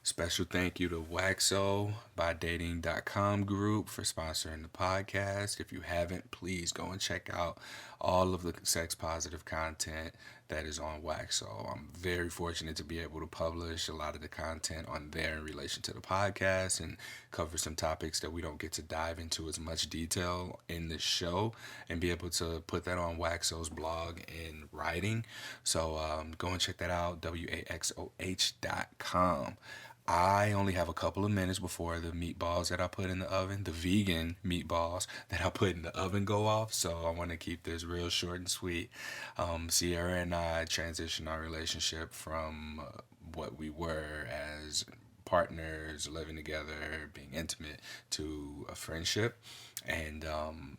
Special thank you to Waxo by Dating.com group for sponsoring the podcast. If you haven't, please go and check out all of the sex positive content that is on Waxo. I'm very fortunate to be able to publish a lot of the content on there in relation to the podcast and cover some topics that we don't get to dive into as much detail in this show and be able to put that on Waxo's blog in writing. So go and check that out, waxoh.com. I only have a couple of minutes before the meatballs that I put in the oven, the vegan meatballs that I put in the oven, go off. So I want to keep this real short and sweet. Sierra and I transitioned our relationship from what we were as partners, living together, being intimate, to a friendship. And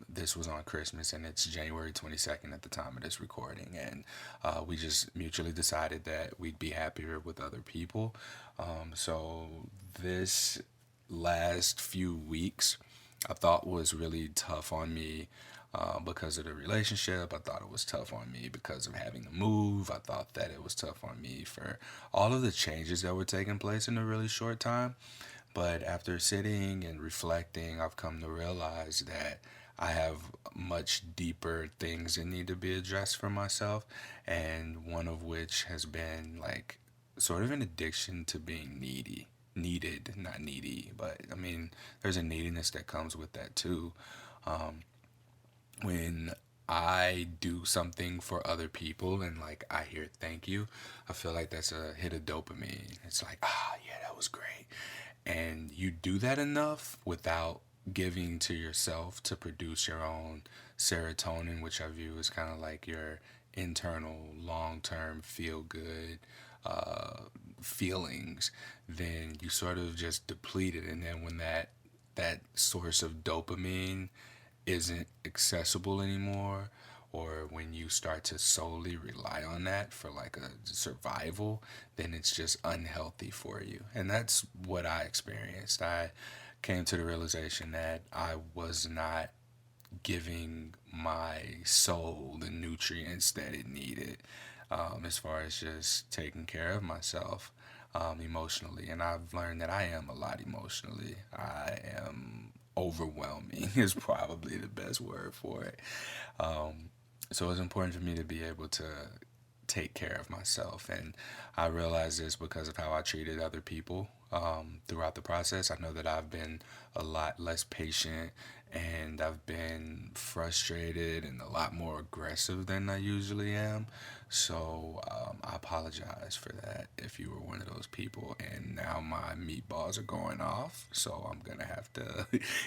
this was on Christmas, and it's January 22nd at the time of this recording. And we just mutually decided that we'd be happier with other people. So this last few weeks I thought was really tough on me because of the relationship. I thought it was tough on me because of having to move. I thought that it was tough on me for all of the changes that were taking place in a really short time. But after sitting and reflecting, I've come to realize that I have much deeper things that need to be addressed for myself, and one of which has been like sort of an addiction to being needed, not needy, but I mean, there's a neediness that comes with that too. Um, when I do something for other people and like I hear thank you, I feel like that's a hit of dopamine. It's like, yeah, that was great. And you do that enough without giving to yourself to produce your own serotonin, which I view as kind of like your internal long term feel good uh, feelings, then you sort of just deplete it. And then when that source of dopamine isn't accessible anymore, or when you start to solely rely on that for like a survival, then it's just unhealthy for you. And that's what I experienced. I came to the realization that I was not giving my soul the nutrients that it needed, as far as just taking care of myself emotionally. And I've learned that I am a lot emotionally. I am overwhelming is probably the best word for it. Um, so it's important for me to be able to take care of myself. And I realize this because of how I treated other people throughout the process. I know that I've been a lot less patient, and I've been frustrated and a lot more aggressive than I usually am. So I apologize for that if you were one of those people. And now my meatballs are going off, so I'm gonna have to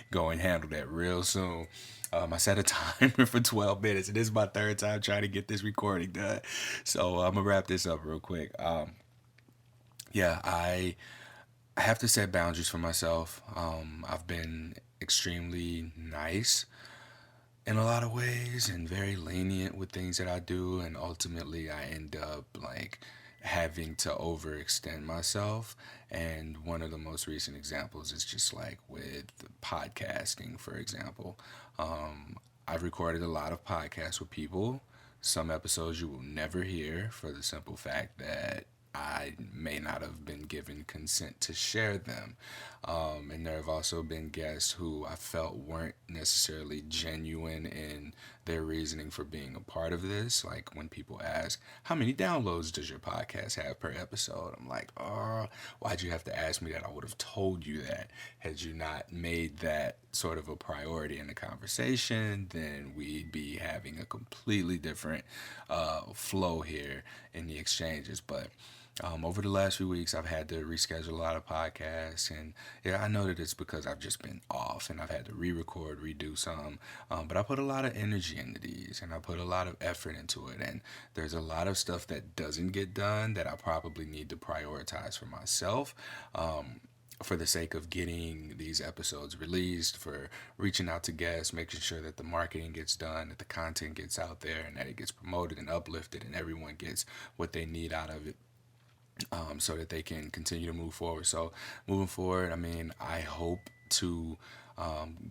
go and handle that real soon. I set a timer for 12 minutes, and this is my third time trying to get this recording done. So I'm gonna wrap this up real quick. Yeah, I have to set boundaries for myself. I've been extremely nice in a lot of ways and very lenient with things that I do, and ultimately I end up like having to overextend myself. And one of the most recent examples is just like with podcasting, for example. I've recorded a lot of podcasts with people. Some episodes you will never hear for the simple fact that I may not have been given consent to share them. And there have also been guests who I felt weren't necessarily genuine in their reasoning for being a part of this. Like when people ask, how many downloads does your podcast have per episode? I'm like, oh, why'd you have to ask me that? I would have told you that. Had you not made that sort of a priority in the conversation, then we'd be having a completely different flow here in the exchanges. But over the last few weeks, I've had to reschedule a lot of podcasts, and yeah, I know that it's because I've just been off, and I've had to re-record, redo some. But I put a lot of energy into these, and I put a lot of effort into it, and there's a lot of stuff that doesn't get done that I probably need to prioritize for myself. For the sake of getting these episodes released, for reaching out to guests, making sure that the marketing gets done, that the content gets out there, and that it gets promoted and uplifted, and everyone gets what they need out of it, so that they can continue to move forward. So moving forward, I mean, I hope to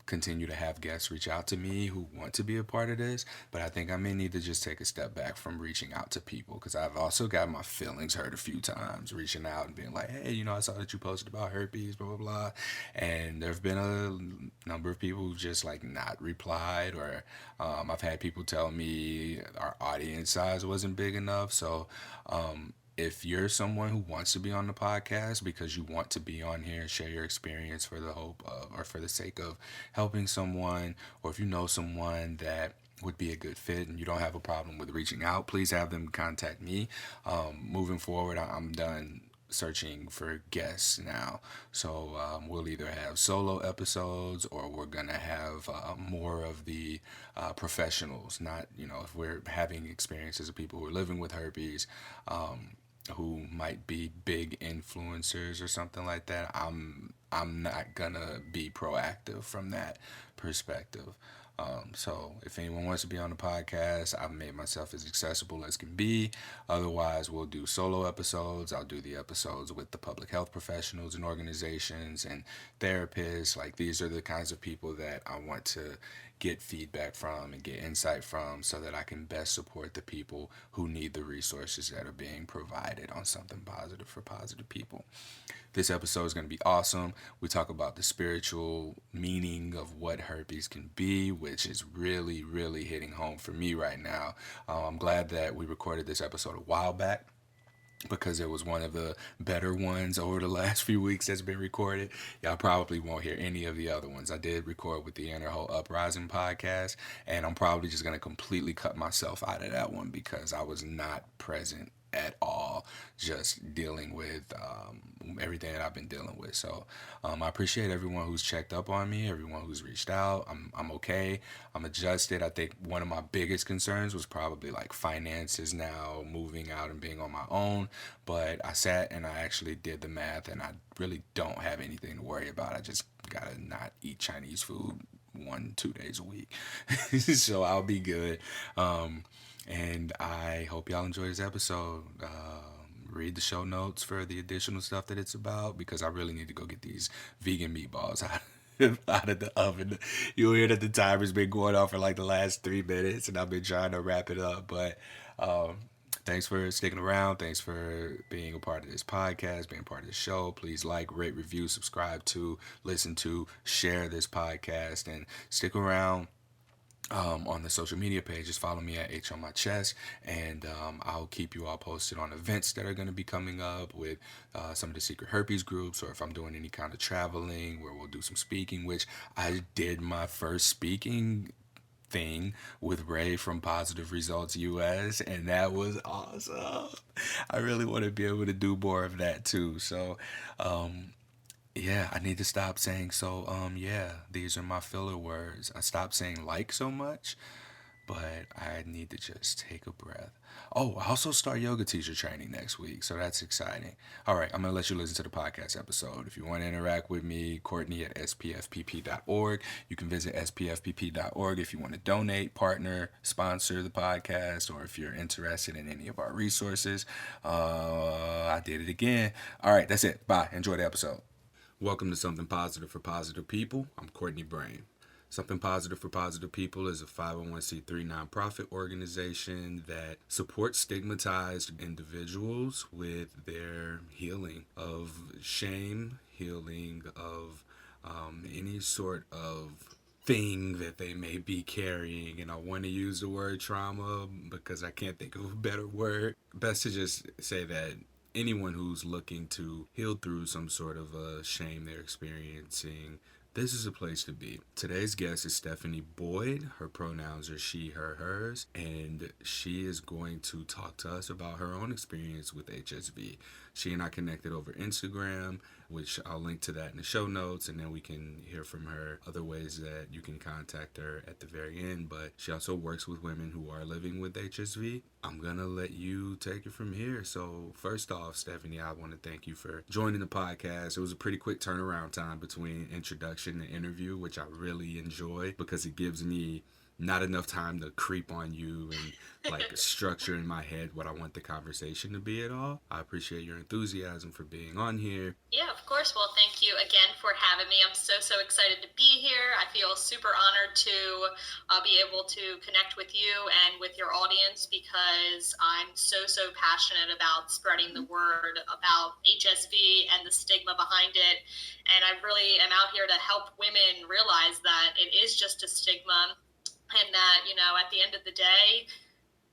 continue to have guests reach out to me who want to be a part of this, but I think I may need to just take a step back from reaching out to people, because I've also got my feelings hurt a few times reaching out and being like, hey, I saw that you posted about herpes, blah, blah, blah. And there have been a number of people who've just like not replied, or I've had people tell me our audience size wasn't big enough. So if you're someone who wants to be on the podcast because you want to be on here and share your experience for the hope of, or for the sake of helping someone, or if you know someone that would be a good fit and you don't have a problem with reaching out, please have them contact me. Moving forward, I'm done searching for guests now. So we'll either have solo episodes, or we're gonna have more of the professionals. Not, if we're having experiences of people who are living with herpes, who might be big influencers or something like that. I'm not gonna be proactive from that perspective. So if anyone wants to be on the podcast, I've made myself as accessible as can be. Otherwise, we'll do solo episodes. I'll do the episodes with the public health professionals and organizations and therapists. Like, these are the kinds of people that I want to get feedback from and get insight from, so that I can best support the people who need the resources that are being provided on Something Positive for Positive People. This episode is going to be awesome. We talk about the spiritual meaning of what herpes can be, which is really, really hitting home for me right now. I'm glad that we recorded this episode a while back, because it was one of the better ones over the last few weeks that's been recorded. Y'all probably won't hear any of the other ones. I did record with the Inner Whole Uprising podcast, and I'm probably just going to completely cut myself out of that one because I was not present at all, just dealing with everything that I've been dealing with. So I appreciate everyone who's checked up on me, everyone who's reached out. I'm okay. I'm adjusted. I think one of my biggest concerns was probably like finances now, moving out and being on my own. But I sat and I actually did the math, and I really don't have anything to worry about. I just gotta not eat Chinese food 1-2 days a week. So I'll be good. And I hope y'all enjoy this episode. Read the show notes for the additional stuff that it's about, because I really need to go get these vegan meatballs out of the oven. You'll hear that the timer's been going on for like the last 3 minutes, and I've been trying to wrap it up. But thanks for sticking around. Thanks for being a part of this podcast, being a part of the show. Please like, rate, review, subscribe to, listen to, share this podcast, and stick around. On the social media pages, follow me at H on my chest, and I'll keep you all posted on events that are going to be coming up with some of the secret herpes groups, or if I'm doing any kind of traveling where we'll do some speaking, which I did my first speaking thing with Ray from Positive Results US, and that was awesome. I really want to be able to do more of that too. So yeah, I need to stop saying yeah, these are my filler words. I stopped saying like so much, but I need to just take a breath. Oh, I also start yoga teacher training next week, so that's exciting. All right, I'm going to let you listen to the podcast episode. If you want to interact with me, Courtney at SPFPP.org. You can visit SPFPP.org if you want to donate, partner, sponsor the podcast, or if you're interested in any of our resources. I did it again. All right, that's it. Bye. Enjoy the episode. Welcome to Something Positive for Positive People. I'm Courtney Brain. Something Positive for Positive People is a 501c3 nonprofit organization that supports stigmatized individuals with their healing of shame, healing of any sort of thing that they may be carrying. And I want to use the word trauma because I can't think of a better word. Best to just say that anyone who's looking to heal through some sort of shame they're experiencing, this is a place to be. Today's guest is Stephanie Boyd. Her pronouns are she, her, hers, and she is going to talk to us about her own experience with HSV. She and I connected over Instagram, which I'll link to that in the show notes, and then we can hear from her other ways that you can contact her at the very end. But she also works with women who are living with HSV. I'm going to let you take it from here. So first off, Stephanie, I want to thank you for joining the podcast. It was a pretty quick turnaround time between introduction and interview, which I really enjoy because it gives me not enough time to creep on you and like structure in my head what I want the conversation to be at all. I appreciate your enthusiasm for being on here. Yeah, of course. Well, thank you again for having me. I'm so excited to be here. I feel super honored to be able to connect with you and with your audience because I'm so passionate about spreading the word about HSV and the stigma behind it. And I really am out here to help women realize that it is just a stigma and that, at the end of the day,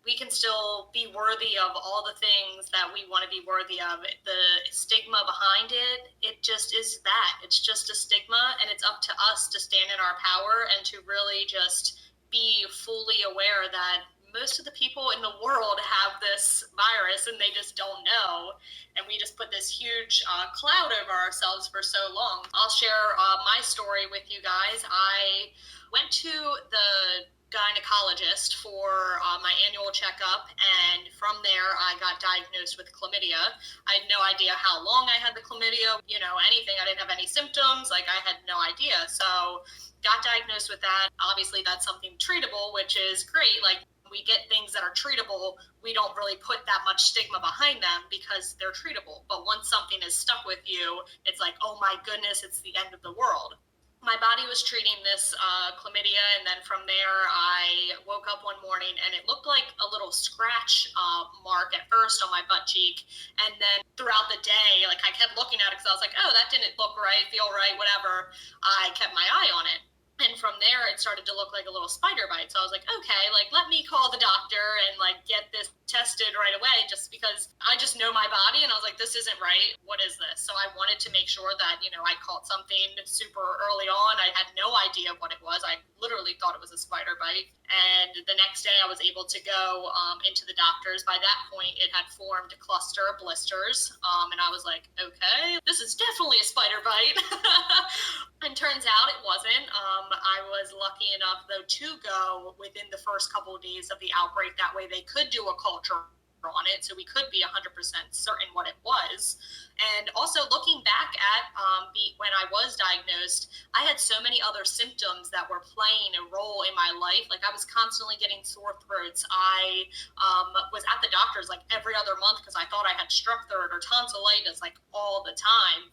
we can still be worthy of all the things that we want to be worthy of. The stigma behind it, it just is that. It's just a stigma, and it's up to us to stand in our power and to really just be fully aware that most of the people in the world have this virus and they just don't know. And we just put this huge cloud over ourselves for so long. I'll share my story with you guys. I went to the gynecologist for my annual checkup, and from there I got diagnosed with chlamydia. I had no idea how long I had the chlamydia, anything. I didn't have any symptoms, like I had no idea. So got diagnosed with that. Obviously that's something treatable, which is great. Like, we get things that are treatable, we don't really put that much stigma behind them because they're treatable. But once something is stuck with you, it's like, oh my goodness, it's the end of the world. My body was treating this chlamydia, and then from there I woke up one morning and it looked like a little scratch mark at first on my butt cheek, and then throughout the day, like, I kept looking at it because I was like, oh, that didn't look right, feel right, whatever. I kept my eye on it. And from there, it started to look like a little spider bite. So I was like, okay, like, let me call the doctor and like get this tested right away, just because I just know my body. And I was like, this isn't right. What is this? So I wanted to make sure that, I caught something super early on. I had no idea what it was. I literally thought it was a spider bite. And the next day I was able to go into the doctor's. By that point, it had formed a cluster of blisters. And I was like, okay, this is definitely a spider bite. And turns out it wasn't. I was lucky enough, though, to go within the first couple of days of the outbreak. That way they could do a culture on it, so we could be 100% certain what it was. And also looking back at when I was diagnosed, I had so many other symptoms that were playing a role in my life. Like, I was constantly getting sore throats. I was at the doctor's like every other month because I thought I had strep throat or tonsillitis, like, all the time.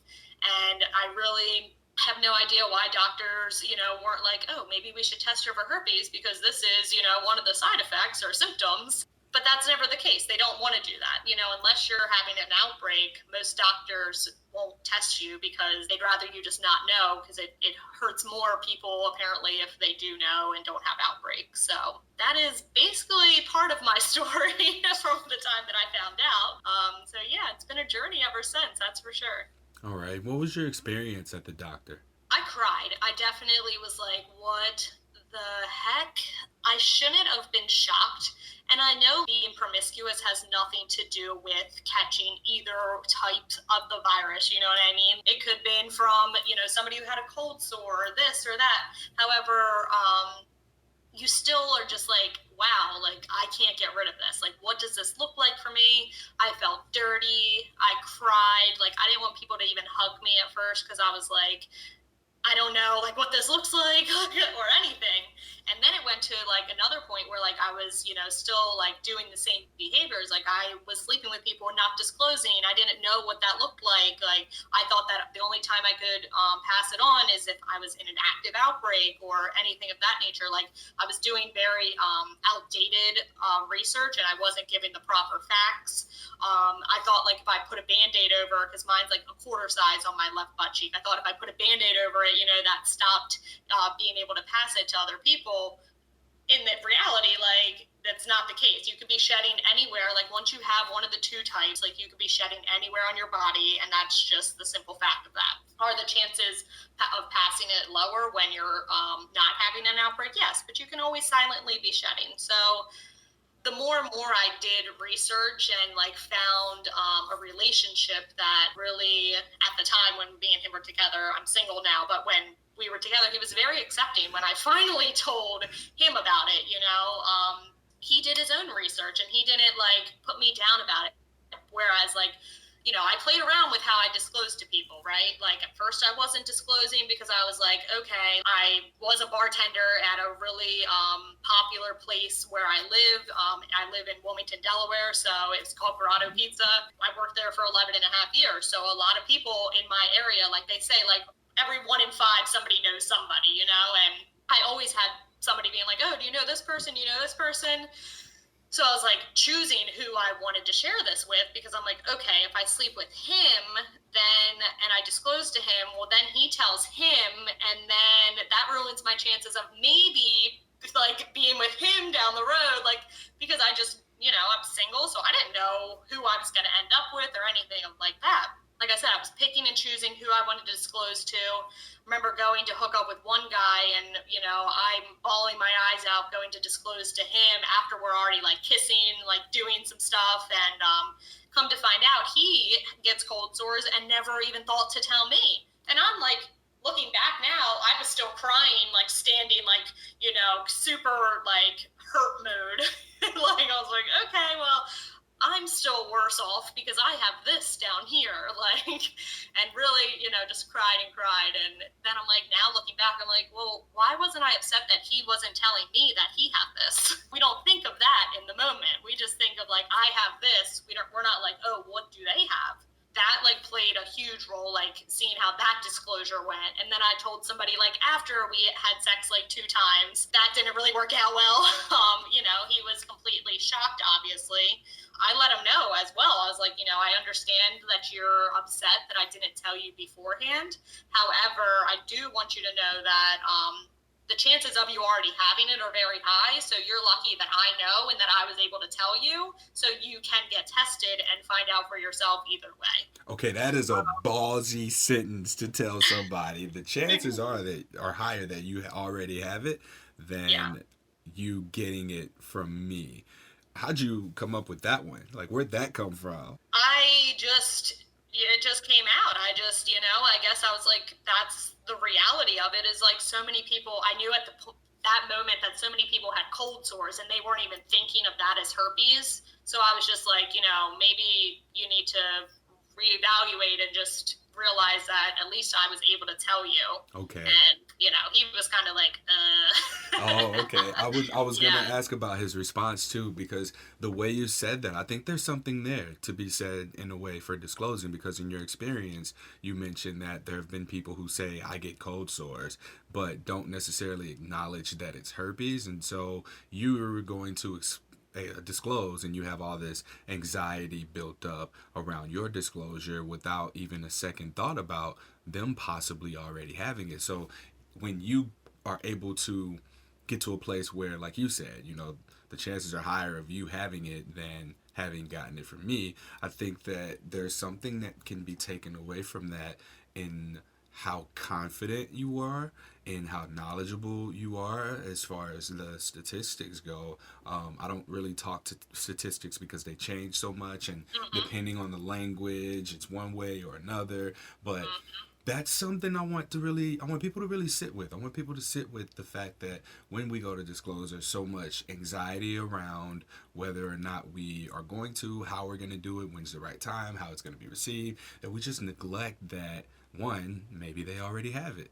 And I really have no idea why doctors, weren't like, oh, maybe we should test her for herpes because this is, one of the side effects or symptoms. But that's never the case. They don't want to do that. Unless you're having an outbreak, most doctors won't test you because they'd rather you just not know, because it hurts more people, apparently, if they do know and don't have outbreaks. So that is basically part of my story from the time that I found out. So yeah, it's been a journey ever since, that's for sure. All right. What was your experience at the doctor? I cried. I definitely was like, what the heck? I shouldn't have been shocked. And I know being promiscuous has nothing to do with catching either type of the virus, you know what I mean? It could have been from, somebody who had a cold sore or this or that. However, you still are just like, wow, like, I can't get rid of this. Like, what does this look like for me? I felt dirty. I cried. Like, I didn't want people to even hug me at first because I was like, I don't know, like, what this looks like or anything. And then it went to like another point where like I was, still like doing the same behaviors. Like, I was sleeping with people and not disclosing. I didn't know what that looked like. Like, I thought that the only time I could pass it on is if I was in an active outbreak or anything of that nature. Like, I was doing very outdated research, and I wasn't giving the proper facts. I thought, like, if I put a Band-Aid over, because mine's like a quarter size on my left butt cheek, I thought if I put a Band-Aid over it, that stopped being able to pass it to other people. In the reality, like, that's not the case. You could be shedding anywhere. Like, once you have one of the two types, like, you could be shedding anywhere on your body, and that's just the simple fact of that. Are the chances of passing it lower when you're not having an outbreak? Yes, but you can always silently be shedding. So the more and more I did research and like found a relationship that really, at the time when me and him were together, I'm single now, but when we were together, he was very accepting. When I finally told him about it, he did his own research and he didn't like put me down about it. Whereas like I played around with how I disclosed to people, right? Like at first I wasn't disclosing because I was like, okay, I was a bartender at a really popular place where I live. I live in Wilmington, Delaware, so it's called Grotto Pizza. I worked there for 11 and a half years. So a lot of people in my area, like they say, like every 1 in 5, somebody knows somebody, and I always had somebody being like, oh, do you know this person? Do you know this person? So I was like choosing who I wanted to share this with because I'm like, okay, if I sleep with him, then, and I disclose to him, well, then he tells him, and then that ruins my chances of maybe like being with him down the road, like, because I just, I'm single, so I didn't know who I was going to end up with or anything like that. Like I said, I was picking and choosing who I wanted to disclose to. Remember going to hook up with one guy and, I'm bawling my eyes out going to disclose to him after we're already like kissing, like doing some stuff. And come to find out he gets cold sores and never even thought to tell me. And I'm like, looking back now, I was still crying, like standing, like, super like hurt mood. Like I was like, okay, well, I'm still worse off because I have this down here, like, and really, just cried and cried. And then I'm like, now looking back, I'm like, well, why wasn't I upset that he wasn't telling me that he had this? We don't think of that in the moment. We just think of like, I have this. We're not like, oh, what do they have? That like played a huge role, like seeing how that disclosure went. And then I told somebody like after we had sex like 2 times, that didn't really work out well. He was completely shocked, obviously. I let him know as well. I was like, I understand that you're upset that I didn't tell you beforehand. However, I do want you to know that the chances of you already having it are very high. So you're lucky that I know and that I was able to tell you so you can get tested and find out for yourself either way. Okay, that is a ballsy sentence to tell somebody. The chances are higher that you already have it Yeah. than you getting it from me. How'd you come up with that one? Like, where'd that come from? It just came out. I guess I was like, that's the reality of it is like so many people, I knew at that moment that so many people had cold sores and they weren't even thinking of that as herpes. So I was just like, maybe you need to reevaluate and just realize that at least I was able to tell you. Okay. And, he was kind of like, Oh, okay. I was gonna yeah. ask about his response too, because the way you said that, I think there's something there to be said in a way for disclosing. Because in your experience, you mentioned that there have been people who say I get cold sores, but don't necessarily acknowledge that it's herpes, and so you are going to disclose, and you have all this anxiety built up around your disclosure without even a second thought about them possibly already having it. So when you are able to get to a place where, like you said, the chances are higher of you having it than having gotten it from me, I think that there's something that can be taken away from that in how confident you are and how knowledgeable you are as far as the statistics go. I don't really talk to statistics because they change so much, and Mm-hmm. depending on the language, it's one way or another. But Mm-hmm. that's something I want people to really sit with. I want people to sit with the fact that when we go to disclose, there's so much anxiety around whether or not we are going to, how we're going to do it, when's the right time, how it's going to be received, that we just neglect that. One, maybe they already have it.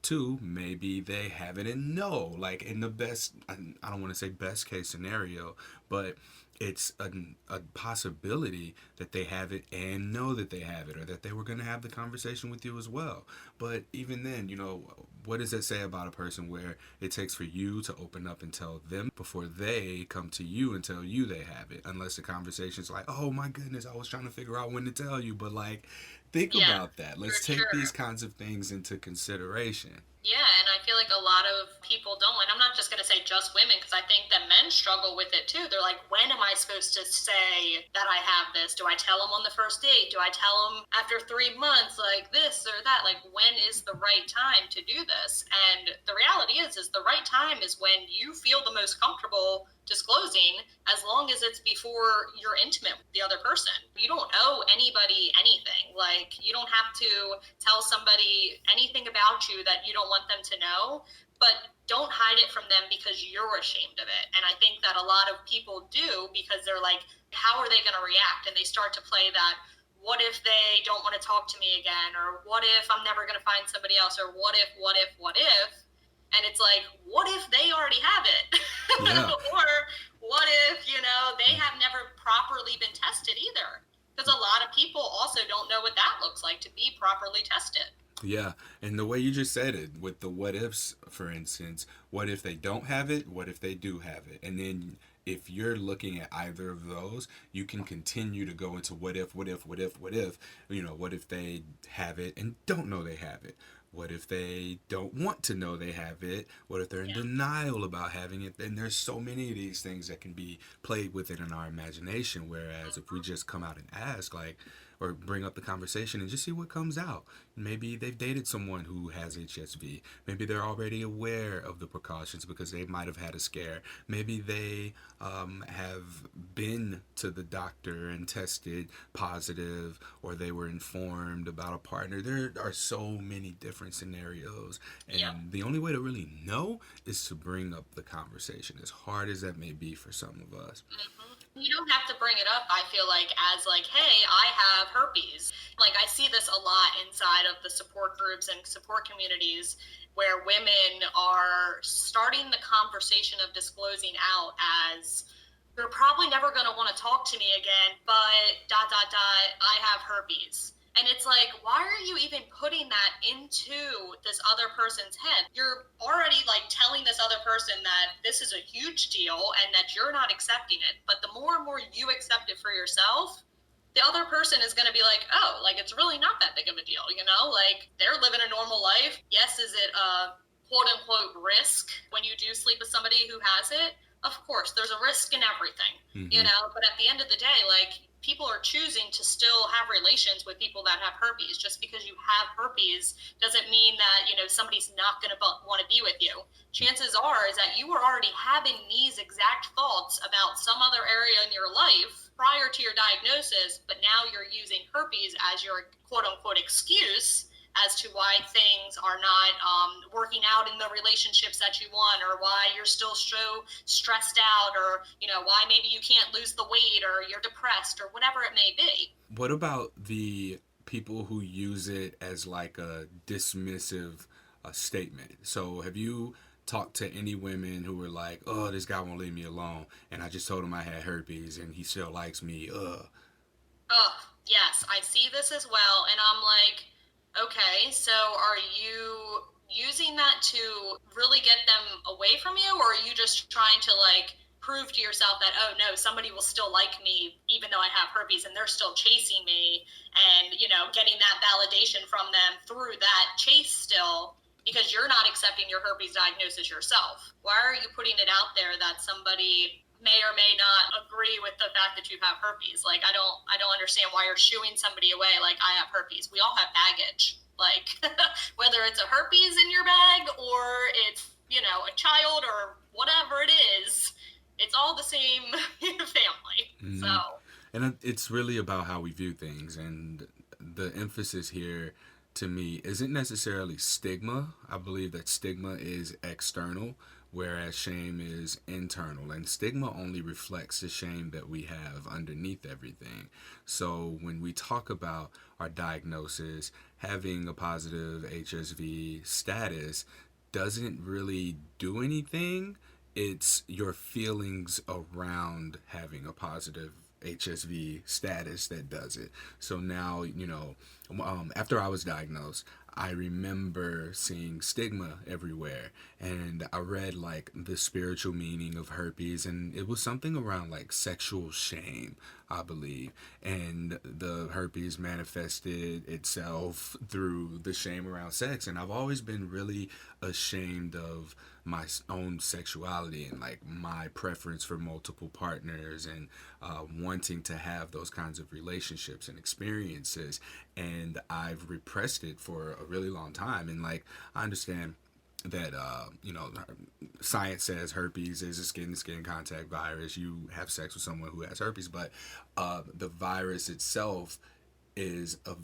Two, maybe they have it and know, like in the best, I don't want to say best case scenario, but it's a possibility that they have it and know that they have it, or that they were going to have the conversation with you as well. But even then, what does that say about a person where it takes for you to open up and tell them before they come to you and tell you they have it? Unless the conversation's like, oh my goodness, I was trying to figure out when to tell you. But like, think Yeah, about that. for Let's take these sure. kinds of things into consideration. Yeah, and I feel like a lot of people don't. And I'm not just going to say just women, because I think that men struggle with it too. They're like, when am I supposed to say that I have this? Do I tell them on the first date? Do I tell them after 3 months, like this or that? Like, when is the right time to do this? And the reality is the right time is when you feel the most comfortable disclosing, as long as it's before you're intimate with the other person. You don't owe anybody anything. Like, you don't have to tell somebody anything about you that you don't want them to know, but don't hide it from them because you're ashamed of it. And I think that a lot of people do because they're like, how are they going to react? And they start to play that what if they don't want to talk to me again? Or what if I'm never going to find somebody else? Or what if, what if, what if? And it's like, what if they already have it? Yeah. Or what if, they have never properly been tested either? Because a lot of people also don't know what that looks like to be properly tested. Yeah, and the way you just said it with the what ifs, for instance, what if they don't have it? What if they do have it? And then if you're looking at either of those, you can continue to go into what if, what if, what if, what if, what if they have it and don't know they have it? What if they don't want to know they have it? What if they're in Yeah. denial about having it? And there's so many of these things that can be played with it in our imagination. Whereas if we just come out and ask, like, or bring up the conversation and just see what comes out. Maybe they've dated someone who has HSV. Maybe they're already aware of the precautions because they might have had a scare. Maybe they have been to the doctor and tested positive, or they were informed about a partner. There are so many different scenarios, Yep. and the only way to really know is to bring up the conversation, as hard as that may be for some of us. You don't have to bring it up, I feel like, as like, hey, I have herpes. Like, I see this a lot inside of the support groups and support communities where women are starting the conversation of disclosing out as, you're probably never going to want to talk to me again, but dot, dot, dot, I have herpes. And it's like, why are you even putting that into this other person's head? You're already like telling this other person that this is a huge deal and that you're not accepting it. But the more and more you accept it for yourself, the other person is going to be like, oh, like it's really not that big of a deal, Like they're living a normal life. Yes, is it a quote unquote risk when you do sleep with somebody who has it? Of course, there's a risk in everything, Mm-hmm. But at the end of the day, like people are choosing to still have relations with people that have herpes. Just because you have herpes doesn't mean that, somebody's not going to want to be with you. Chances are is that you were already having these exact thoughts about some other area in your life prior to your diagnosis, but now you're using herpes as your quote unquote excuse as to why things are not working out in the relationships that you want, or why you're still so stressed out, or why maybe you can't lose the weight, or you're depressed, or whatever it may be. What about the people who use it as like a dismissive statement? So have you talked to any women who were like, "Oh, this guy won't leave me alone, and I just told him I had herpes, and he still likes me"? Oh, yes, I see this as well. And I'm like, okay, so are you using that to really get them away from you? Or are you just trying to like prove to yourself that, oh no, somebody will still like me even though I have herpes and they're still chasing me, and, getting that validation from them through that chase still, because you're not accepting your herpes diagnosis yourself? Why are you putting it out there that somebody may or may not agree with the fact that you have herpes? Like, I don't understand why you're shooing somebody away like, I have herpes. We all have baggage. Like, whether it's a herpes in your bag or it's, a child or whatever it is, it's all the same family. Mm-hmm. So, And it's really about how we view things, and the emphasis here to me isn't necessarily stigma. I believe that stigma is external, whereas shame is internal. And stigma only reflects the shame that we have underneath everything. So when we talk about our diagnosis, having a positive HSV status doesn't really do anything. It's your feelings around having a positive HSV status that does it. So now, after I was diagnosed, I remember seeing stigma everywhere, and I read like the spiritual meaning of herpes, and it was something around like sexual shame, I believe. And the herpes manifested itself through the shame around sex, and I've always been really ashamed of my own sexuality and like my preference for multiple partners, and wanting to have those kinds of relationships and experiences. And I've repressed it for a really long time. And like, I understand that science says herpes is a skin-to-skin contact virus. You have sex with someone who has herpes, but the virus itself is a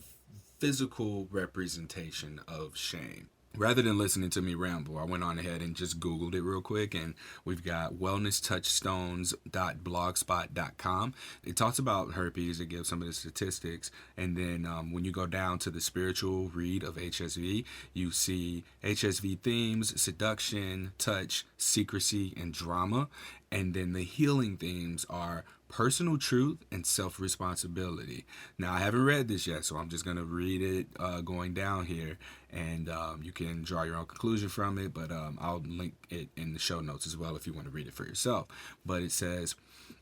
physical representation of shame. Rather than listening to me ramble, I went on ahead and just Googled it real quick, and we've got wellnesstouchstones.blogspot.com. It talks about herpes, it gives some of the statistics, and then when you go down to the spiritual read of HSV, you see HSV themes, seduction, touch, secrecy, and drama. And then the healing themes are personal truth and self responsibility. Now, I haven't read this yet, so I'm just going to read it going down here, and you can draw your own conclusion from it, but I'll link it in the show notes as well if you want to read it for yourself. But it says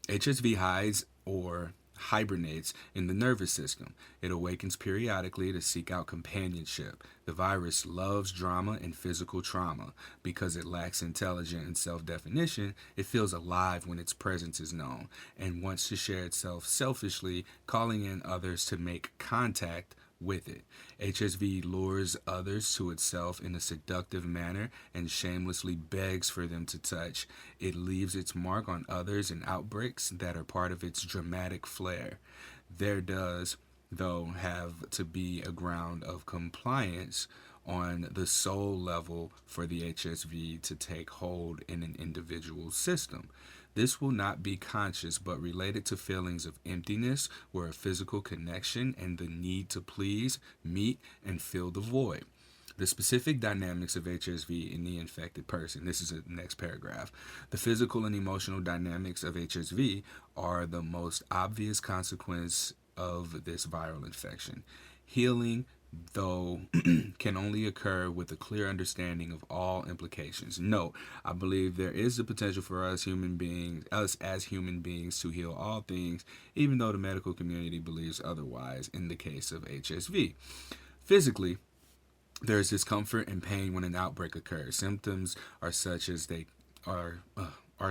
HSV hides or hibernates in the nervous system. It awakens periodically to seek out companionship. The virus loves drama and physical trauma. Because it lacks intelligence and self definition, it feels alive when its presence is known and wants to share itself selfishly, calling in others to make contact with it. HSV lures others to itself in a seductive manner and shamelessly begs for them to touch. It leaves its mark on others in outbreaks that are part of its dramatic flair. There does, though, have to be a ground of compliance on the soul level for the HSV to take hold in an individual's system. This will not be conscious but related to feelings of emptiness where a physical connection and the need to please, meet, and fill the void. The specific dynamics of HSV in the infected person. This is the next paragraph. The physical and emotional dynamics of HSV are the most obvious consequence of this viral infection. Healing, though, can only occur with a clear understanding of all implications. Note, I believe there is the potential for us as human beings, to heal all things, even though the medical community believes otherwise in the case of HSV. Physically, there is discomfort and pain when an outbreak occurs. Symptoms are such as they are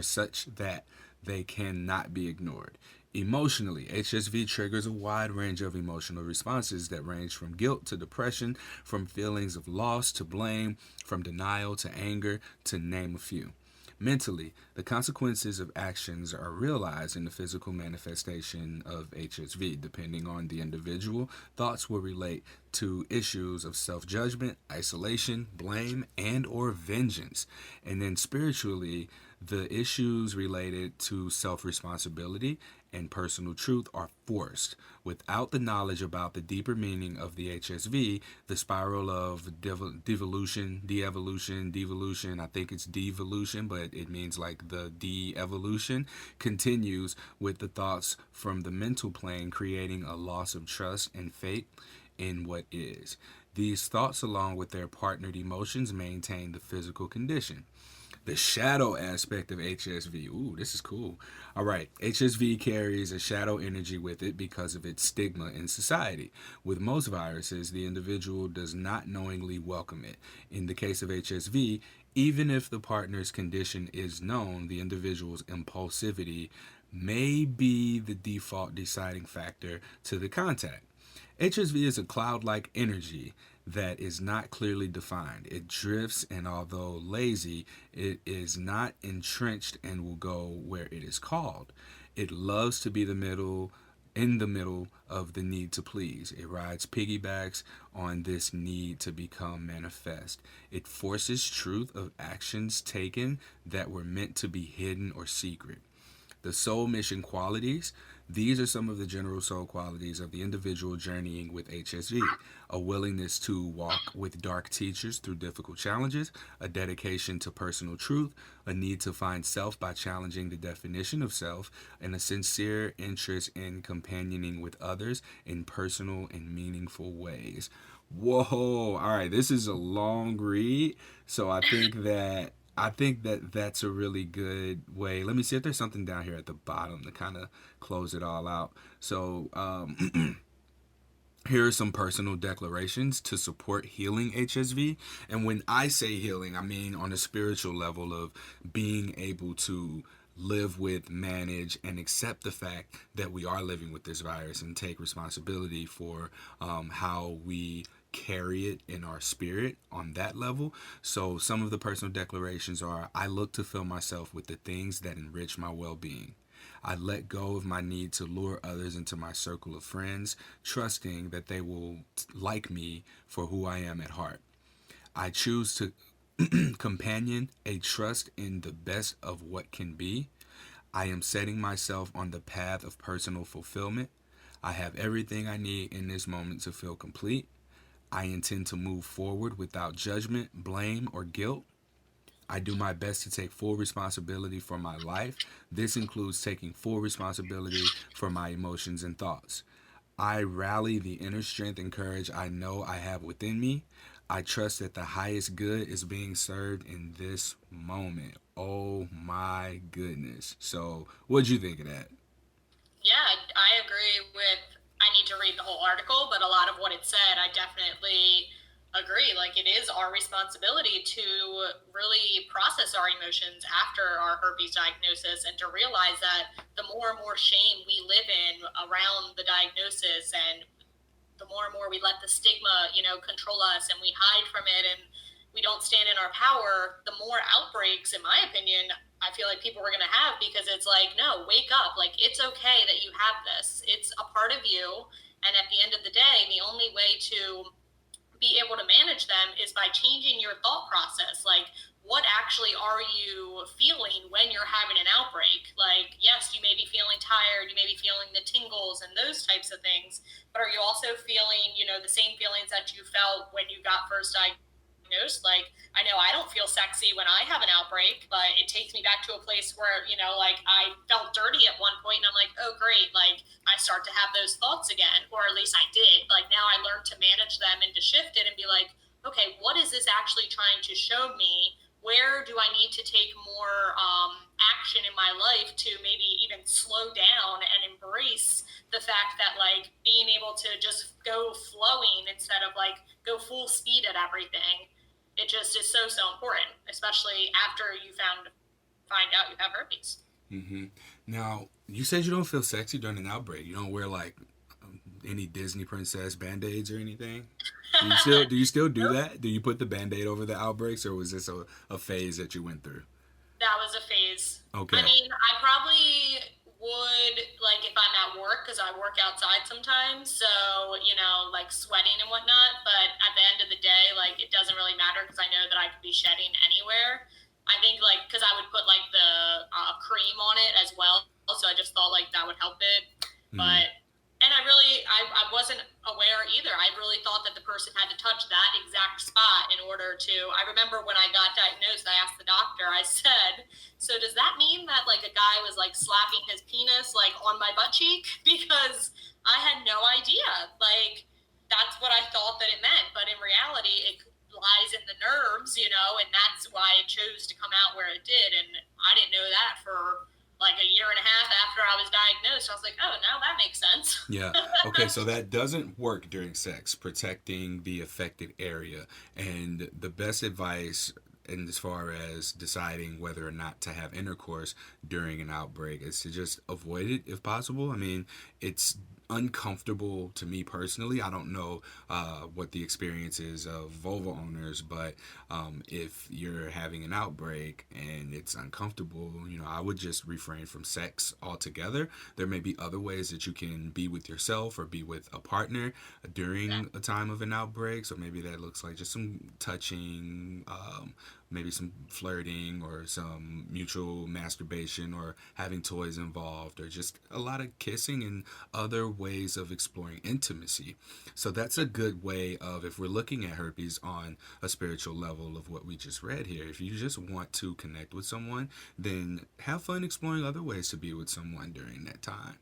such that they cannot be ignored. Emotionally, HSV triggers a wide range of emotional responses that range from guilt to depression, from feelings of loss to blame, from denial to anger, to name a few. Mentally, the consequences of actions are realized in the physical manifestation of HSV. Depending on the individual, thoughts will relate to issues of self-judgment, isolation, blame, and or vengeance. And then spiritually, the issues related to self-responsibility and personal truth are forced. Without the knowledge about the deeper meaning of the HSV, the spiral of devolution, I think it's devolution, but it means like the de-evolution, continues with the thoughts from the mental plane, creating a loss of trust and faith in what is. These thoughts, along with their partnered emotions, maintain the physical condition. The shadow aspect of HSV. Ooh, this is cool. All right. HSV carries a shadow energy with it because of its stigma in society. With most viruses, the individual does not knowingly welcome it. In the case of HSV, even if the partner's condition is known, the individual's impulsivity may be the default deciding factor to the contact. HSV is a cloud like energy that is not clearly defined. It drifts, and although lazy, it is not entrenched and will go where it is called. It loves to be in the middle of the need to please. It rides piggybacks on this need to become manifest. It forces truth of actions taken that were meant to be hidden or secret. The soul mission qualities. These are some of the general soul qualities of the individual journeying with HSV. A willingness to walk with dark teachers through difficult challenges, a dedication to personal truth, a need to find self by challenging the definition of self, and a sincere interest in companioning with others in personal and meaningful ways. Whoa! All right, this is a long read, so I think that that's a really good way. Let me see if there's something down here at the bottom to kind of close it all out. So, here are some personal declarations to support healing HSV. And when I say healing, I mean on a spiritual level of being able to live with, manage, and accept the fact that we are living with this virus and take responsibility for how we carry it in our spirit on that level. So some of the personal declarations are: I look to fill myself with the things that enrich my well-being. I let go of my need to lure others into my circle of friends, trusting that they will like me for who I am at heart. I choose to companion a trust in the best of what can be. I am setting myself on the path of personal fulfillment. I have everything I need in this moment to feel complete. I intend to move forward without judgment, blame, or guilt. I do my best to take full responsibility for my life. This includes taking full responsibility for my emotions and thoughts. I rally the inner strength and courage I know I have within me. I trust that the highest good is being served in this moment. Oh my goodness. So, what'd you think of that? Yeah, I agree with. I need to read the whole article, but a lot of what it said, I definitely agree. Like, it is our responsibility to really process our emotions after our herpes diagnosis and to realize that the more and more shame we live in around the diagnosis, and the more and more we let the stigma, control us, and we hide from it, and we don't stand in our power, the more outbreaks, in my opinion, I feel like people are going to have, because it's like, no, wake up. Like, it's okay that you have this. It's a part of you. And at the end of the day, the only way to be able to manage them is by changing your thought process. Like, what actually are you feeling when you're having an outbreak? Like, yes, you may be feeling tired, you may be feeling the tingles and those types of things, but are you also feeling, the same feelings that you felt when you got first diagnosed? Like, I know I don't feel sexy when I have an outbreak, but it takes me back to a place where, like, I felt dirty at one point, and I'm like, oh, great. Like, I start to have those thoughts again, or at least I did. Like, now I learned to manage them and to shift it and be like, okay, what is this actually trying to show me? Where do I need to take more action in my life to maybe even slow down and embrace the fact that, like, being able to just go flowing instead of like go full speed at everything, it just is so important, especially after you find out you have herpes. Mm-hmm. Now, you said you don't feel sexy during an outbreak. You don't wear like any Disney princess band-aids or anything? Do you still do Nope. that? Do you put the band-aid over the outbreaks, or was this a phase that you went through? That was a phase. I Okay. mean, I probably would, like, if I'm at work, because I work outside sometimes, so, like sweating and whatnot. But at the end of the day, like, it doesn't really matter because I know that I could be shedding anywhere. I think, like, because I would put, like, the cream on it as well. So I just thought, like, that would help it. Mm-hmm. But, and I wasn't aware either. I really thought that the person had to touch that exact spot in order to. I remember when I got diagnosed, I asked the doctor, I said, so does that mean that, like, a guy was like slapping his penis like on my butt cheek? Because I had no idea. Like, that's what I thought that it meant, but in reality, it lies in the nerves, and that's why it chose to come out where it did. And I didn't know that for like a year and a half after I was diagnosed. I was like, oh, now that makes sense. Yeah. Okay, so that doesn't work during sex, protecting the affected area. And the best advice in as far as deciding whether or not to have intercourse during an outbreak is to just avoid it if possible. I mean, it's uncomfortable to me personally. I don't know what the experience is of vulva owners, but if you're having an outbreak and it's uncomfortable, I would just refrain from sex altogether. There may be other ways that you can be with yourself or be with a partner during a time of an outbreak. So maybe that looks like just some touching, maybe some flirting or some mutual masturbation or having toys involved or just a lot of kissing and other ways of exploring intimacy. So that's a good way of, if we're looking at herpes on a spiritual level of what we just read here, if you just want to connect with someone, then have fun exploring other ways to be with someone during that time.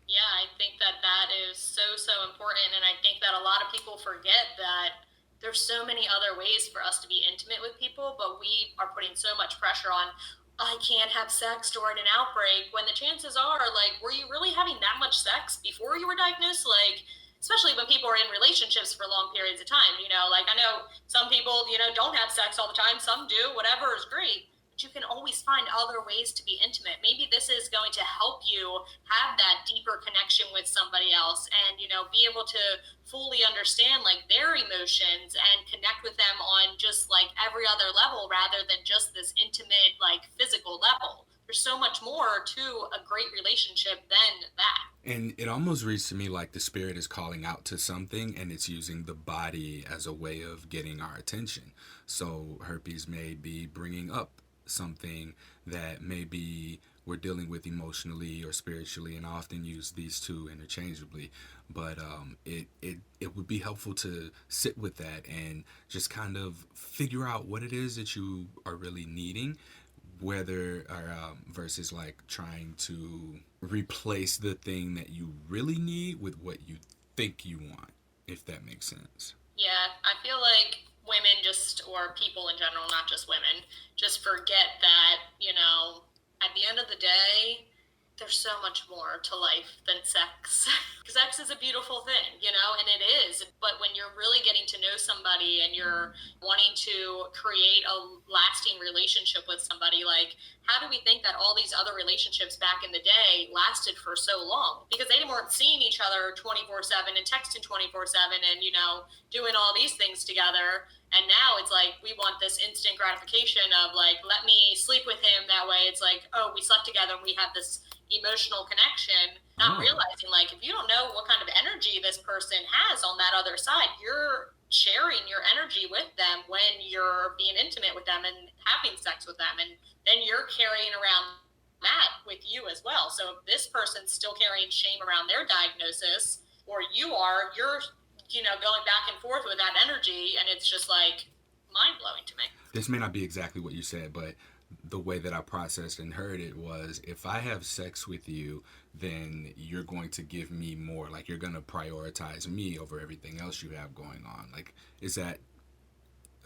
Yeah, I think that that is so, so important. And I think that a lot of people forget that there's so many other ways for us to be intimate with people, but we are putting so much pressure on, I can't have sex during an outbreak, when the chances are, like, were you really having that much sex before you were diagnosed? Like, especially when people are in relationships for long periods of time, like, I know some people, don't have sex all the time, some do, whatever is great, but you can always find other ways to be intimate. Maybe this is going to help you have that deeper connection with somebody else, and, be able to fully understand, like, their emotions and connect with them on just like every other level rather than just this intimate, like, physical level. there's so much more to a great relationship than that. And it almost reads to me like the spirit is calling out to something and it's using the body as a way of getting our attention. So herpes may be bringing up something that maybe we're dealing with emotionally or spiritually, and I often use these two interchangeably. But it would be helpful to sit with that and just kind of figure out what it is that you are really needing, whether or versus like trying to replace the thing that you really need with what you think you want, if that makes sense. Yeah, I feel like women just, or people in general, not just women, just forget that, at the end of the day, there's so much more to life than sex. Sex is a beautiful thing, and it is. But when you're really getting to know somebody and you're wanting to create a lasting relationship with somebody, like, how do we think that all these other relationships back in the day lasted for so long? Because they weren't seeing each other 24/7 and texting 24/7 and, doing all these things together. And now it's like we want this instant gratification of like, let me sleep with him. That way it's like, oh, we slept together and we have this emotional connection, not Oh. realizing like if you don't know what kind of energy this person has on that other side, you're sharing your energy with them when you're being intimate with them and having sex with them, and then you're carrying around that with you as well. So if this person's still carrying shame around their diagnosis, or you're going back and forth with that energy, and it's just like mind blowing to me. This may not be exactly what you said, but the way that I processed and heard it was, if I have sex with you, then you're going to give me more. Like, you're going to prioritize me over everything else you have going on. Like, is that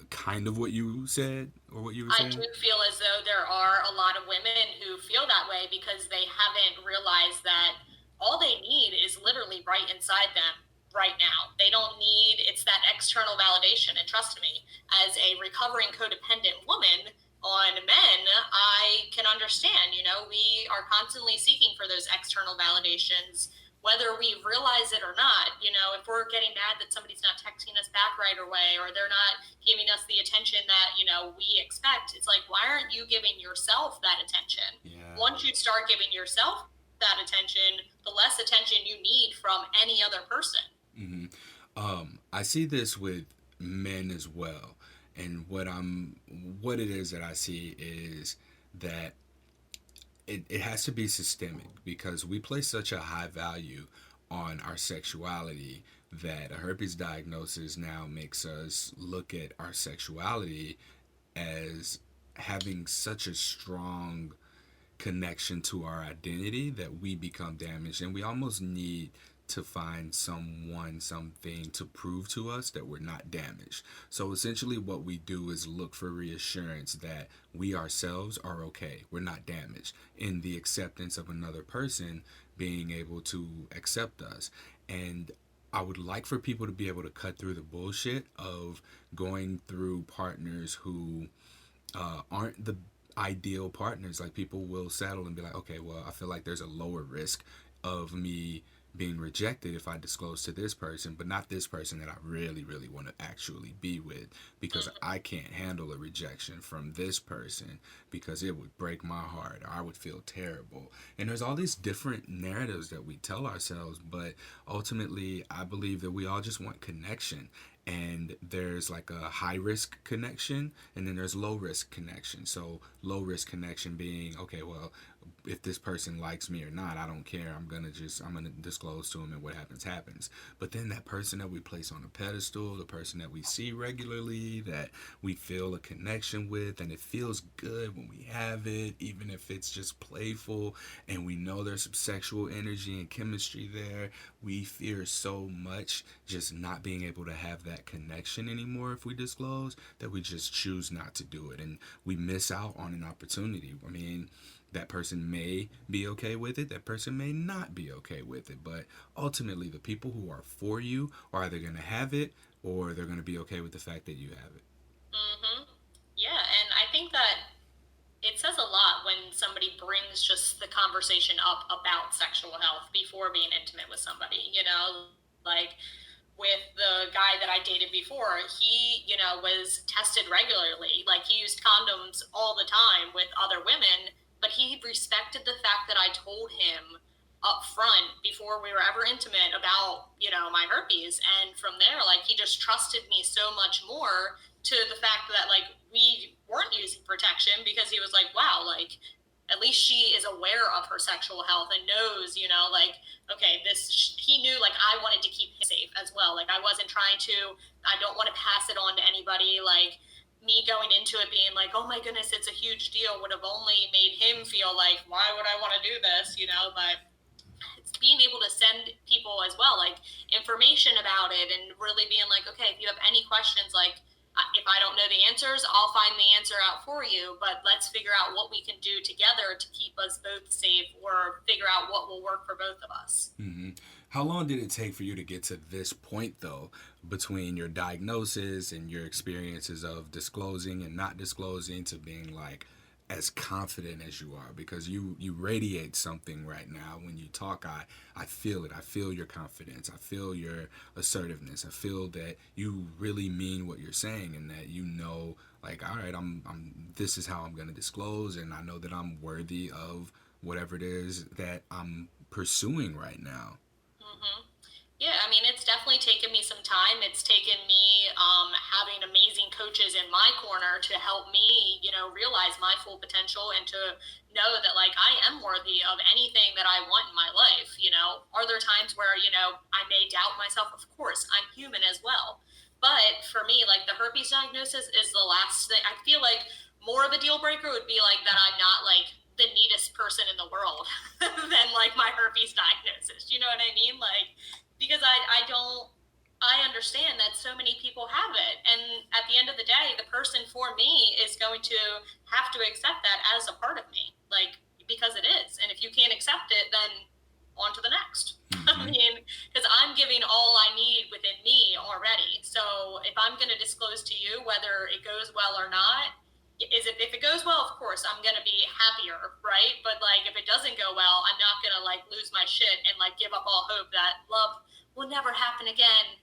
kind of what you said or what you were I do saying? feel as though there are a lot of women who feel that way because they haven't realized that all they need is literally right inside them right now. They don't need it's that external validation. And trust me, as a recovering codependent woman on men, I can understand, we are constantly seeking for those external validations, whether we realize it or not. If we're getting mad that somebody's not texting us back right away, or they're not giving us the attention that we expect, it's like, why aren't you giving yourself that attention? Yeah. Once you start giving yourself that attention, the less attention you need from any other person. Mm-hmm. I see this with men as well, and what it is that I see is that it has to be systemic, because we place such a high value on our sexuality that a herpes diagnosis now makes us look at our sexuality as having such a strong connection to our identity that we become damaged, and we almost need to find someone, something to prove to us that we're not damaged. So essentially what we do is look for reassurance that we ourselves are okay, we're not damaged, in the acceptance of another person being able to accept us. And I would like for people to be able to cut through the bullshit of going through partners who aren't the ideal partners. Like, people will settle and be like, okay, well, I feel like there's a lower risk of me being rejected if I disclose to this person, but not this person that I really, really want to actually be with, because I can't handle a rejection from this person because it would break my heart or I would feel terrible. And there's all these different narratives that we tell ourselves, but ultimately, I believe that we all just want connection. And there's like a high risk connection, and then there's low risk connection. So low risk connection being, okay, well, if this person likes me or not, I don't care. I'm gonna disclose to him, and what happens. But then that person that we place on a pedestal, the person that we see regularly, that we feel a connection with, and it feels good when we have it, even if it's just playful, and we know there's some sexual energy and chemistry there. We fear so much just not being able to have that connection anymore if we disclose, that we just choose not to do it, and we miss out on an opportunity. I mean, that person may be okay with it, that person may not be okay with it, but ultimately the people who are for you are either going to have it or they're going to be okay with the fact that you have it. Mm-hmm. Yeah, and I think that it says a lot when somebody brings just the conversation up about sexual health before being intimate with somebody. Like with the guy that I dated before, he, was tested regularly. Like, he used condoms all the time with other women, but he respected the fact that I told him up front before we were ever intimate about, my herpes. And from there, like, he just trusted me so much more, to the fact that, like, we weren't using protection, because he was like, wow, like, at least she is aware of her sexual health and knows, like, okay, he knew, like, I wanted to keep him safe as well. Like, I don't want to pass it on to anybody. Like, me going into it being like, oh my goodness, it's a huge deal, would have only made him feel like, why would I want to do this, but it's being able to send people as well, like, information about it, and really being like, okay, if you have any questions, like, if I don't know the answers, I'll find the answer out for you, but let's figure out what we can do together to keep us both safe, or figure out what will work for both of us. Mm-hmm. How long did it take for you to get to this point, though, between your diagnosis and your experiences of disclosing and not disclosing, to being like as confident as you are? Because you radiate something right now when you talk. I feel it. I feel your confidence. I feel your assertiveness. I feel that you really mean what you're saying, and that like, all right, I'm this is how I'm going to disclose, and I know that I'm worthy of whatever it is that I'm pursuing right now. Mm-hmm. Yeah, I mean, it's definitely taken me some time. It's taken me having amazing coaches in my corner to help me, realize my full potential, and to know that, like, I am worthy of anything that I want in my life. Are there times where, I may doubt myself? Of course, I'm human as well. But for me, like, the herpes diagnosis is the last thing. I feel like more of a deal breaker would be like that I'm not, like, the neatest person in the world than, like, my herpes diagnosis. You know what I mean? Like, because I understand that so many people have it, and at the end of the day, the person for me is going to have to accept that as a part of me, like, because it is. And if you can't accept it, then on to the next. I Mm-hmm. mean, because I'm giving all I need within me already. So if I'm going to disclose to you, whether it goes well or not, if it goes well, of course I'm going to be happier, right? But, like, if it doesn't go well, I'm not going to, like, lose my shit and, like, give up all hope that love will never happen again,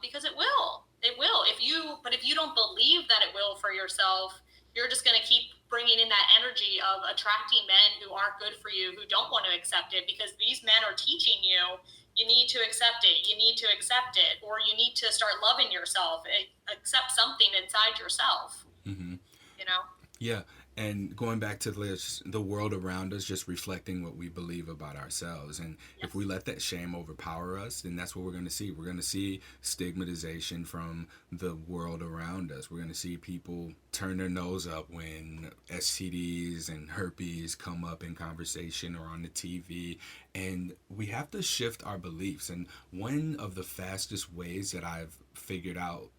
because it will. If you don't believe that it will for yourself, you're just going to keep bringing in that energy of attracting men who aren't good for you, who don't want to accept it, because these men are teaching you, you need to accept it, you need to accept it, or you need to start loving yourself, accept something inside yourself, Mm-hmm. you know? Yeah, and going back to this, the world around us just reflecting what we believe about ourselves. And if we Yes. let that shame overpower us, then that's what we're going to see. We're going to see stigmatization from the world around us. We're going to see people turn their nose up when STDs and herpes come up in conversation or on the TV. And we have to shift our beliefs. And one of the fastest ways that I've figured out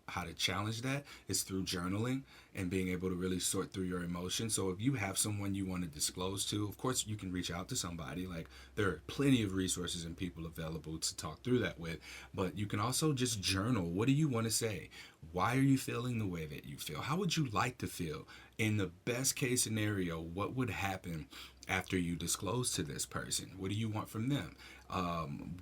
how to challenge that is through journaling and being able to really sort through your emotions. So if you have someone you want to disclose to, of course you can reach out to somebody. Like, there are plenty of resources and people available to talk through that with. But you can also just journal. What do you want to say? Why are you feeling the way that you feel? How would you like to feel? In the best case scenario, what would happen after you disclose to this person? What do you want from them?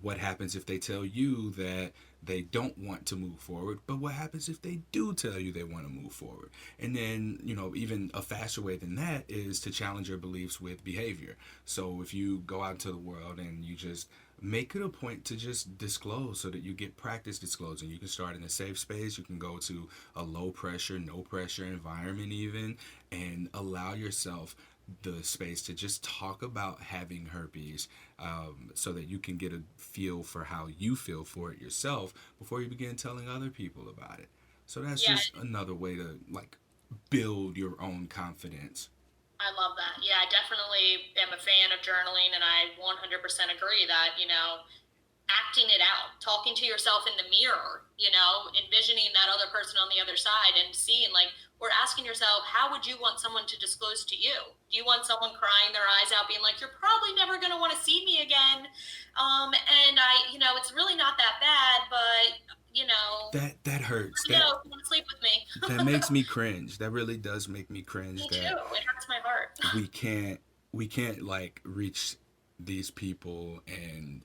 What happens if they tell you that they don't want to move forward, but what happens if they do tell you they want to move forward? And then, even a faster way than that is to challenge your beliefs with behavior. So if you go out into the world and you just make it a point to just disclose, so that you get practice disclosing. You can start in a safe space. You can go to a low pressure, no pressure environment even, and allow yourself the space to just talk about having herpes, so that you can get a feel for how you feel for it yourself before you begin telling other people about it. So that's Yeah, just another way to, like, build your own confidence. I love that. Yeah, I definitely am a fan of journaling, and I 100% agree that, acting it out, talking to yourself in the mirror, envisioning that other person on the other side, and seeing, like, or asking yourself, how would you want someone to disclose to you? Do you want someone crying their eyes out, being like, you're probably never going to want to see me again? And it's really not that bad, but, That hurts. let me know if you want to sleep with me. That makes me cringe. That really does make me cringe, Me too. that It hurts my heart. we can't we can't like reach these people and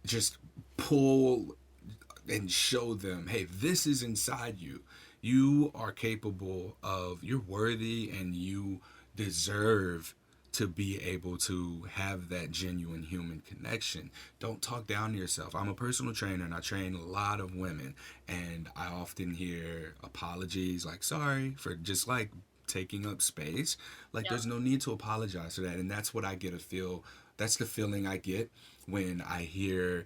just pull and show them, hey, this is inside you. You are capable of, you're worthy, and deserve to be able to have that genuine human connection. Don't talk down to yourself. I'm a personal trainer and I train a lot of women, and I often hear apologies like sorry for just like taking up space. Like Yep. there's no need to apologize for that, and that's what I get a feel that's the feeling I get when I hear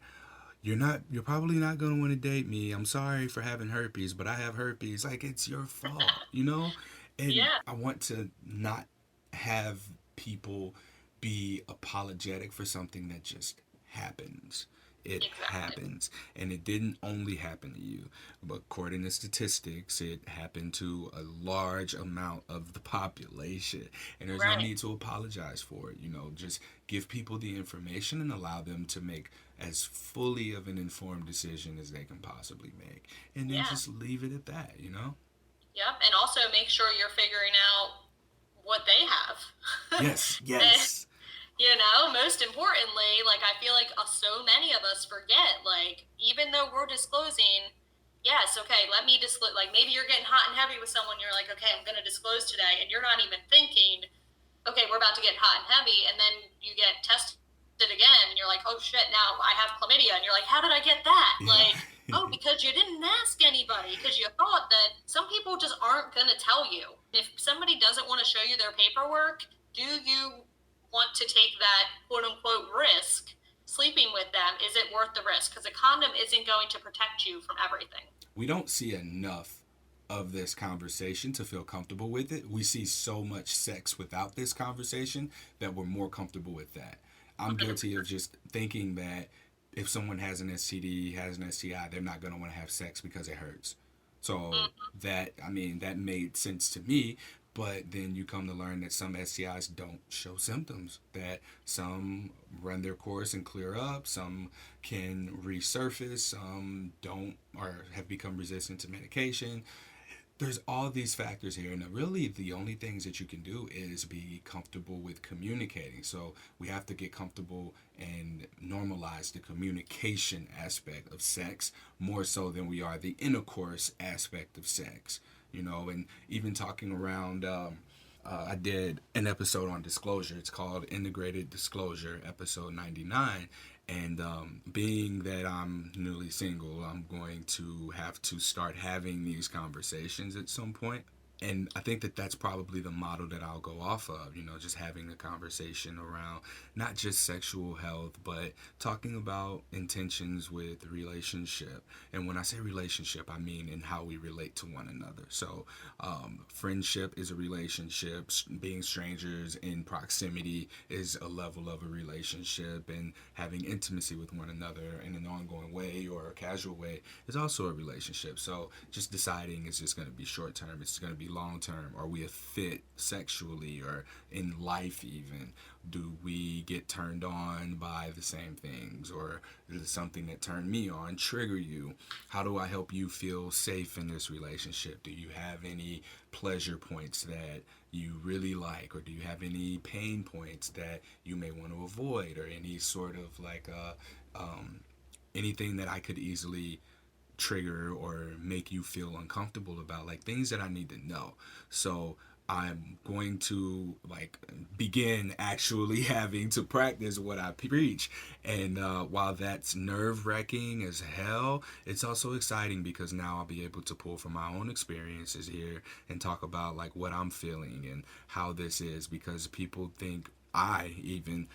you're probably not going to want to date me. I'm sorry for having herpes, but I have herpes. Like it's your fault, you know? And Yeah. I want to not have people be apologetic for something that just happens. It Exactly. happens. And it didn't only happen to you. But according to statistics, it happened to a large amount of the population. And there's no Right. need to apologize for it. You know, just give people the information and allow them to make as fully of an informed decision as they can possibly make. And then Yeah. just leave it at that, you know? Yep. And also make sure you're figuring out what they have. Yes, And, yes. most importantly, like I feel like so many of us forget, like, even though we're disclosing, yes, okay, let me disclose, like maybe you're getting hot and heavy with someone, you're like, okay, I'm going to disclose today, and you're not even thinking, okay, we're about to get hot and heavy, and then you get tested again, and you're like, oh shit, now I have chlamydia, and you're like, how did I get that? Yeah. Like, oh, because you didn't ask anybody, because you thought that some people just aren't going to tell you. If somebody doesn't want to show you their paperwork, do you want to take that quote unquote risk sleeping with them? Is it worth the risk? Because a condom isn't going to protect you from everything. We don't see enough of this conversation to feel comfortable with it. We see so much sex without this conversation that we're more comfortable with that. I'm guilty of just thinking that if someone has an STD, has an STI, they're not going to want to have sex because it hurts. So that, I mean, that made sense to me. But then you come to learn that some STIs don't show symptoms, that some run their course and clear up, some can resurface, some don't or have become resistant to medication. There's all these factors here, and really the only things that you can do is be comfortable with communicating. So we have to get comfortable and normalize the communication aspect of sex more so than we are the intercourse aspect of sex. You know, and even talking around I did an episode on disclosure. It's called Integrated Disclosure, episode 99. And being that I'm newly single, I'm going to have to start having these conversations at some point. And I think that that's probably the model that I'll go off of, you know, just having a conversation around not just sexual health, but talking about intentions with relationship. And when I say relationship, I mean in how we relate to one another. So, friendship is a relationship, being strangers in proximity is a level of a relationship, and having intimacy with one another in an ongoing way or a casual way is also a relationship. So, just deciding it's just going to be short term, it's going to be long term. Are we a fit sexually or in life even? Do we get turned on by the same things, or is it something that turned me on trigger you? How do I help you feel safe in this relationship? Do you have any pleasure points that you really like, or do you have any pain points that you may want to avoid, or any sort of like anything that I could easily trigger or make you feel uncomfortable about, like things that I need to know. So I'm going to like begin actually having to practice what I preach. And while that's nerve wracking as hell, it's also exciting because now I'll be able to pull from my own experiences here and talk about like what I'm feeling and how this is, because people think I even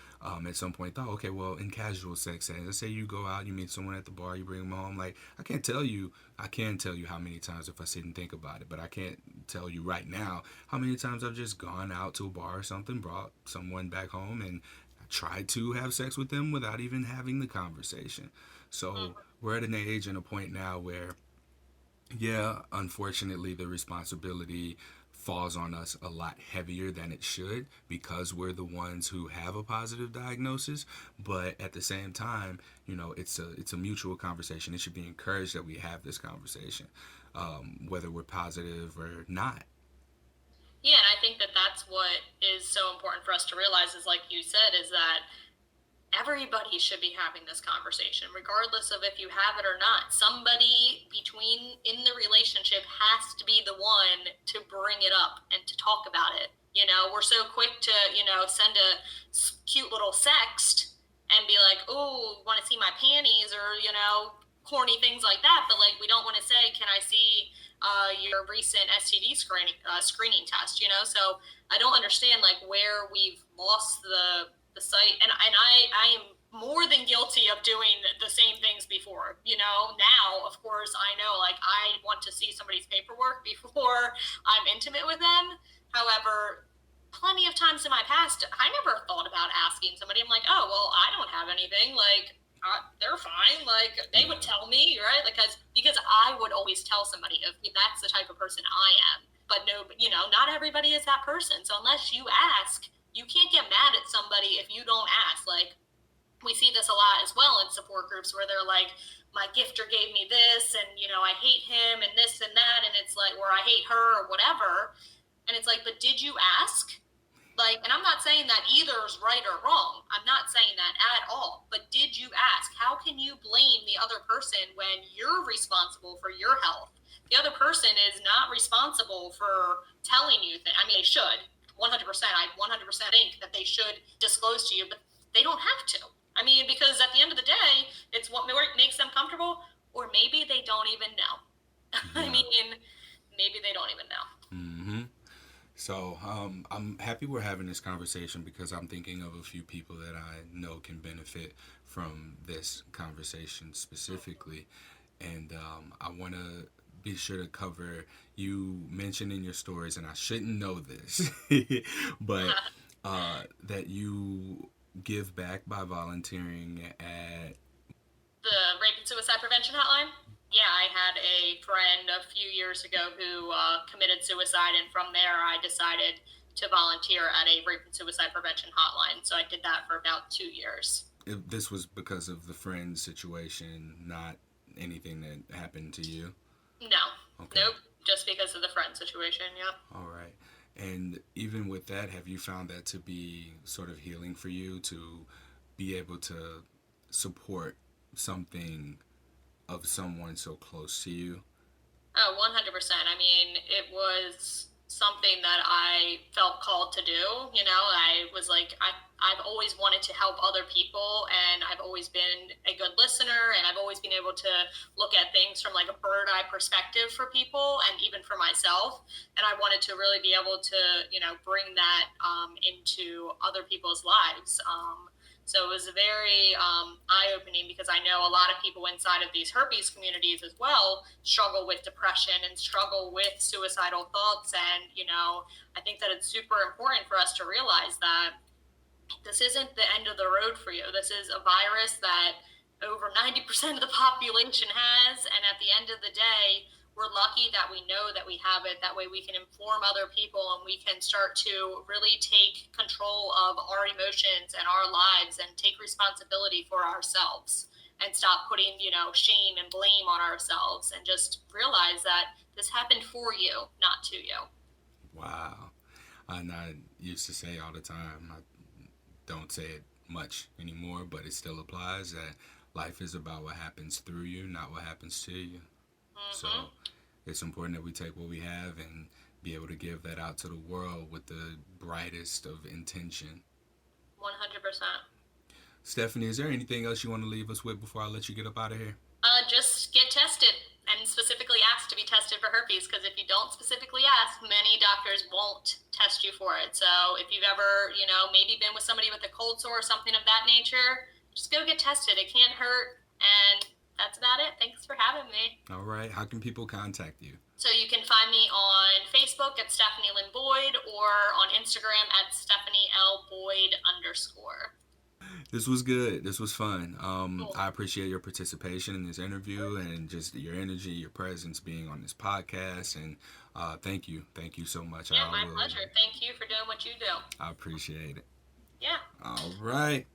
at some point thought, okay, well, in casual sex settings, let's say you go out, you meet someone at the bar, you bring them home. Like, I can tell you how many times if I sit and think about it, but I can't tell you right now how many times I've just gone out to a bar or something, brought someone back home, and tried to have sex with them without even having the conversation. So we're at an age and a point now where yeah, unfortunately, the responsibility falls on us a lot heavier than it should because we're the ones who have a positive diagnosis. But at the same time, you know, it's a mutual conversation. It should be encouraged that we have this conversation, whether we're positive or not. Yeah, and I think that that's what is so important for us to realize is, like you said, is that everybody should be having this conversation, regardless of if you have it or not. Somebody between in the relationship has to be the one to bring it up and to talk about it. We're so quick to, send a cute little sext and be like, oh, want to see my panties, or, corny things like that. But like, we don't want to say, can I see your recent STD screening test, So I don't understand like where we've lost the sight. And I am more than guilty of doing the same things before. Now, of course, I know like I want to see somebody's paperwork before I'm intimate with them. However, plenty of times in my past, I never thought about asking somebody. I'm like, oh, well, I don't have anything. Like, they're fine. Like, they would tell me, right? Because I would always tell somebody if that's the type of person I am. But no, not everybody is that person. So unless you ask, you can't get mad at somebody if you don't ask. Like, we see this a lot as well in support groups where they're like, my gifter gave me this, and I hate him and this and that, and it's like, or I hate her or whatever. And it's like, but did you ask? Like, and I'm not saying that either is right or wrong. I'm not saying that at all. But did you ask? How can you blame the other person when you're responsible for your health? The other person is not responsible for telling you that. I mean, they should. 100%. I 100% think that they should disclose to you, but they don't have to. I mean, because at the end of the day, it's what makes them comfortable, or maybe they don't even know. Yeah. I mean, maybe they don't even know. Mm-hmm. So I'm happy we're having this conversation because I'm thinking of a few people that I know can benefit from this conversation specifically. And I want to be sure to cover, you mentioned in your stories, and I shouldn't know this, but that you give back by volunteering at the Rape and Suicide Prevention Hotline. Yeah, I had a friend a few years ago who committed suicide, and from there I decided to volunteer at a rape and suicide prevention hotline. So I did that for about 2 years. This was because of the friend situation, not anything that happened to you? No. Okay. Nope. Just because of the friend situation, yeah. All right. And even with that, have you found that to be sort of healing for you to be able to support something of someone so close to you? Oh, 100%. I mean, it was something that I felt called to do. I was like, I've always wanted to help other people, and I've always been a good listener, and I've always been able to look at things from like a bird eye perspective for people and even for myself. And I wanted to really be able to, bring that into other people's lives. So it was very eye-opening, because I know a lot of people inside of these herpes communities as well struggle with depression and struggle with suicidal thoughts. And, I think that it's super important for us to realize that this isn't the end of the road for you. This is a virus that over 90% of the population has. And at the end of the day, we're lucky that we know that we have it. That way we can inform other people, and we can start to really take control of our emotions and our lives and take responsibility for ourselves, and stop putting, shame and blame on ourselves, and just realize that this happened for you, not to you. Wow. And I used to say all the time, I don't say it much anymore, but it still applies, that life is about what happens through you, not what happens to you. Mm-hmm. So it's important that we take what we have and be able to give that out to the world with the brightest of intention. 100%. Stephanie, is there anything else you want to leave us with before I let you get up out of here? Just get tested, and specifically ask to be tested for herpes, because if you don't specifically ask, many doctors won't test you for it. So if you've ever, maybe been with somebody with a cold sore or something of that nature, just go get tested. It can't hurt, and that's about it. Thanks for having me. All right. How can people contact you? So you can find me on Facebook at Stephanie Lynn Boyd, or on Instagram at Stephanie L. Boyd _ This was good. This was fun. Cool. I appreciate your participation in this interview, and just your energy, your presence, being on this podcast. And thank you. Thank you so much. Yeah, my pleasure. Thank you for doing what you do. I appreciate it. Yeah. All right.